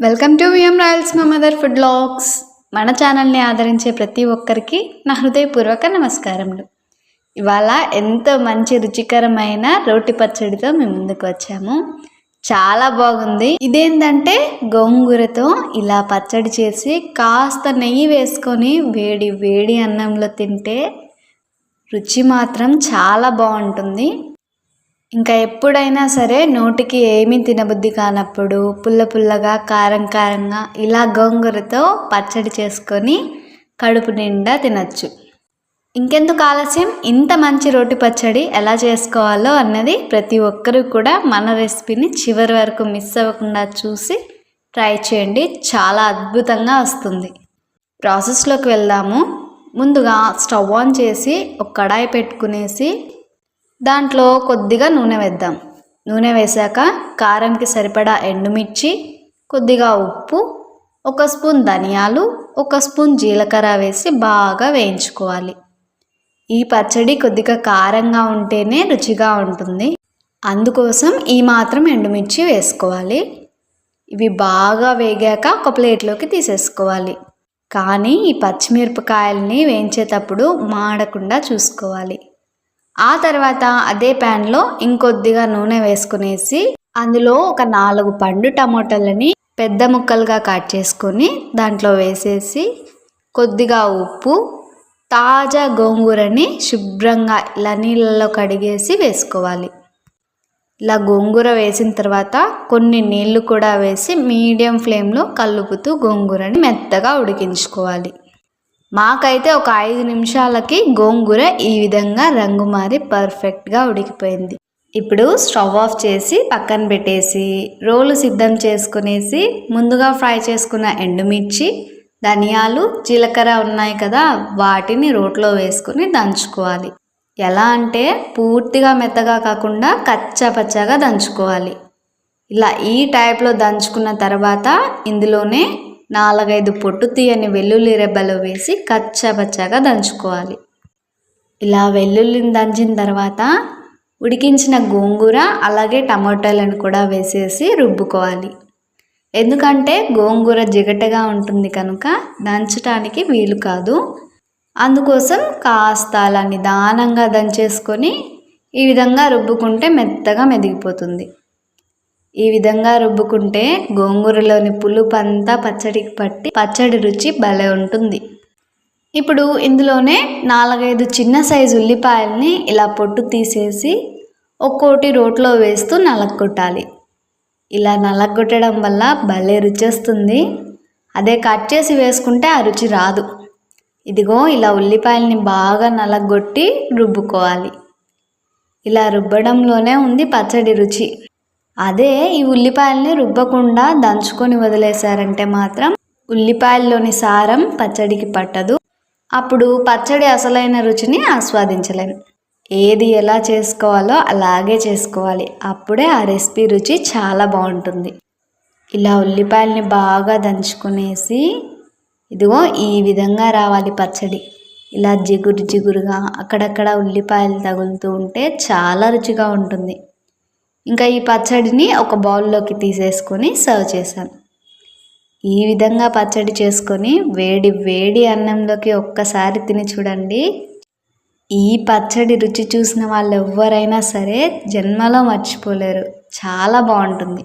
Welcome to VM Royals మా mother food blogs. మన ఛానల్ని ఆదరించే ప్రతి ఒక్కరికి నా హృదయపూర్వక నమస్కారములు. ఇవాళ ఎంతో మంచి రుచికరమైన రోటి పచ్చడితో మేము ముందుకు వచ్చాము. చాలా బాగుంది. ఇదేంటంటే గోంగూరతో ఇలా పచ్చడి చేసి కాస్త నెయ్యి వేసుకొని వేడి వేడి అన్నంలో తింటే రుచి మాత్రం చాలా బాగుంటుంది. ఇంకా ఎప్పుడైనా సరే నోటికి ఏమీ తినబుద్ధి కానప్పుడు పుల్ల పుల్లగా కారం కారంగా ఇలా గోంగూరతో పచ్చడి చేసుకొని కడుపు నిండా తినచ్చు. ఇంకెందుకు ఆలస్యం, ఇంత మంచి రోటి పచ్చడి ఎలా చేసుకోవాలో అన్నది ప్రతి ఒక్కరు కూడా మన రెసిపీని చివరి వరకు మిస్ అవ్వకుండా చూసి ట్రై చేయండి. చాలా అద్భుతంగా వస్తుంది. ప్రాసెస్లోకి వెళ్దాము. ముందుగా స్టవ్ ఆన్ చేసి ఒక కడాయి పెట్టుకునేసి దాంట్లో కొద్దిగా నూనె వేద్దాం. నూనె వేసాక కారంకి సరిపడా ఎండుమిర్చి, కొద్దిగా ఉప్పు, 1 స్పూన్ ధనియాలు, 1 స్పూన్ జీలకర్ర వేసి బాగా వేయించుకోవాలి. ఈ పచ్చడి కొద్దిగా కారంగా ఉంటేనే రుచిగా ఉంటుంది. అందుకోసం ఈ మాత్రం ఎండుమిర్చి వేసుకోవాలి. ఇవి బాగా వేగాక ఒక ప్లేట్లోకి తీసేసుకోవాలి. కానీ ఈ పచ్చిమిరపకాయల్ని వేయించేటప్పుడు మాడకుండా చూసుకోవాలి. ఆ తర్వాత అదే ప్యాన్లో ఇంకొద్దిగా నూనె వేసుకునేసి అందులో ఒక 4 పండు టమోటాలని పెద్ద ముక్కలుగా కట్ చేసుకొని దాంట్లో వేసేసి కొద్దిగా ఉప్పు, తాజా గోంగూరని శుభ్రంగా ఇలా నీళ్ళలో కడిగేసి వేసుకోవాలి. ఇలా గోంగూర వేసిన తర్వాత కొన్ని నీళ్లు కూడా వేసి మీడియం ఫ్లేమ్లో కలుపుతూ గోంగూరని మెత్తగా ఉడికించుకోవాలి. మాకైతే ఒక 5 నిమిషాలకి గోంగూర ఈ విధంగా రంగు మారి పర్ఫెక్ట్గా ఉడికిపోయింది. ఇప్పుడు స్టవ్ ఆఫ్ చేసి పక్కన పెట్టేసి రోలు సిద్ధం చేసుకునేసి ముందుగా ఫ్రై చేసుకున్న ఎండుమిర్చి, ధనియాలు, జీలకర్ర ఉన్నాయి కదా, వాటిని రోట్లో వేసుకుని దంచుకోవాలి. ఎలా అంటే పూర్తిగా మెత్తగా కాకుండా కచ్చా పచ్చగా దంచుకోవాలి. ఇలా ఈ టైప్లో దంచుకున్న తర్వాత ఇందులోనే 4-5 పొట్టు తీయని వెల్లుల్లి రెబ్బలు వేసి కచ్చాపచ్చాగా దంచుకోవాలి. ఇలా వెల్లుల్లిని దంచిన తర్వాత ఉడికించిన గోంగూర అలాగే టమాటాలను కూడా వేసేసి రుబ్బుకోవాలి. ఎందుకంటే గోంగూర జిగటగా ఉంటుంది కనుక దంచడానికి వీలు కాదు. అందుకోసం కాస్త అలా నిదానంగా దంచేసుకొని ఈ విధంగా రుబ్బుకుంటే మెత్తగా మెదిగిపోతుంది. ఈ విధంగా రుబ్బుకుంటే గోంగూరలోని పులుపు అంతా పచ్చడికి పట్టి పచ్చడి రుచి భలే ఉంటుంది. ఇప్పుడు ఇందులోనే 4-5 చిన్న సైజు ఉల్లిపాయల్ని ఇలా పొట్టు తీసేసి ఒక్కోటి రోట్లో వేస్తూ నలగొట్టాలి. ఇలా నలగొట్టడం వల్ల భలే రుచి వస్తుంది. అదే కట్ చేసి వేసుకుంటే ఆ రుచి రాదు. ఇదిగో ఇలా ఉల్లిపాయల్ని బాగా నలగొట్టి రుబ్బుకోవాలి. ఇలా రుబ్బడంలోనే ఉంది పచ్చడి రుచి. అదే ఈ ఉల్లిపాయల్ని రుబ్బకుండా దంచుకొని వదిలేశారంటే మాత్రం ఉల్లిపాయల్లోని సారం పచ్చడికి పట్టదు. అప్పుడు పచ్చడి అసలైన రుచిని ఆస్వాదించలేము. ఏది ఎలా చేసుకోవాలో అలాగే చేసుకోవాలి. అప్పుడే ఆ రెసిపీ రుచి చాలా బాగుంటుంది. ఇలా ఉల్లిపాయల్ని బాగా దంచుకునేసి ఇదిగో ఈ విధంగా రావాలి పచ్చడి. ఇలా జిగురు జిగురుగా అక్కడక్కడ ఉల్లిపాయలు తగులుతూ ఉంటే చాలా రుచిగా ఉంటుంది. ఇంకా ఈ పచ్చడిని ఒక బౌల్లోకి తీసేసుకొని సర్వ్ చేశాను. ఈ విధంగా పచ్చడి చేసుకొని వేడి వేడి అన్నంలోకి ఒక్కసారి తిని చూడండి. ఈ పచ్చడి రుచి చూసిన వాళ్ళు ఎవరైనా సరే జన్మలో మర్చిపోలేరు. చాలా బాగుంటుంది.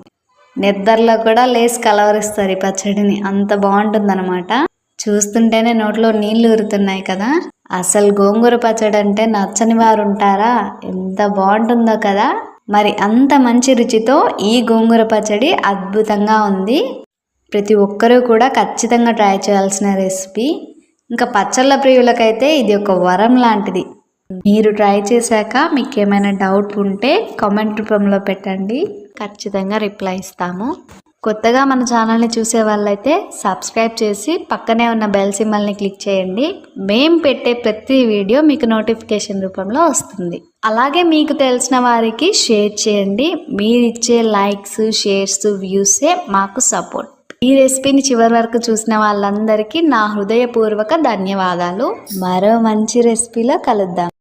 నిద్రలో కూడా లేసి కలవరిస్తారు ఈ పచ్చడిని, అంత బాగుంటుందన్నమాట. చూస్తుంటేనే నోట్లో నీళ్లు ఊరుతున్నాయి కదా. అసలు గోంగూర పచ్చడి అంటే నచ్చని వారు ఉంటారా? ఎంత బాగుంటుందో కదా. మరి అంత మంచి రుచితో ఈ గోంగూర పచ్చడి అద్భుతంగా ఉంది. ప్రతి ఒక్కరూ కూడా ఖచ్చితంగా ట్రై చేయాల్సిన రెసిపీ. ఇంకా పచ్చళ్ళ ప్రియులకైతే ఇది ఒక వరం లాంటిది. మీరు ట్రై చేశాక మీకు ఏమైనా డౌట్ ఉంటే కామెంట్ రూపంలో పెట్టండి, ఖచ్చితంగా రిప్లై ఇస్తాము. కొత్తగా మన ఛానల్ని చూసే వాళ్ళైతే సబ్స్క్రైబ్ చేసి పక్కనే ఉన్న బెల్ సింబల్ని క్లిక్ చేయండి. మేము పెట్టే ప్రతి వీడియో మీకు నోటిఫికేషన్ రూపంలో వస్తుంది. అలాగే మీకు తెలిసిన వారికి షేర్ చేయండి. మీరిచ్చే లైక్స్, షేర్స్, వ్యూసే మాకు సపోర్ట్. ఈ రెసిపీని చివరి వరకు చూసిన వాళ్ళందరికీ నా హృదయపూర్వక ధన్యవాదాలు. మరో మంచి రెసిపీలో కలుద్దాం.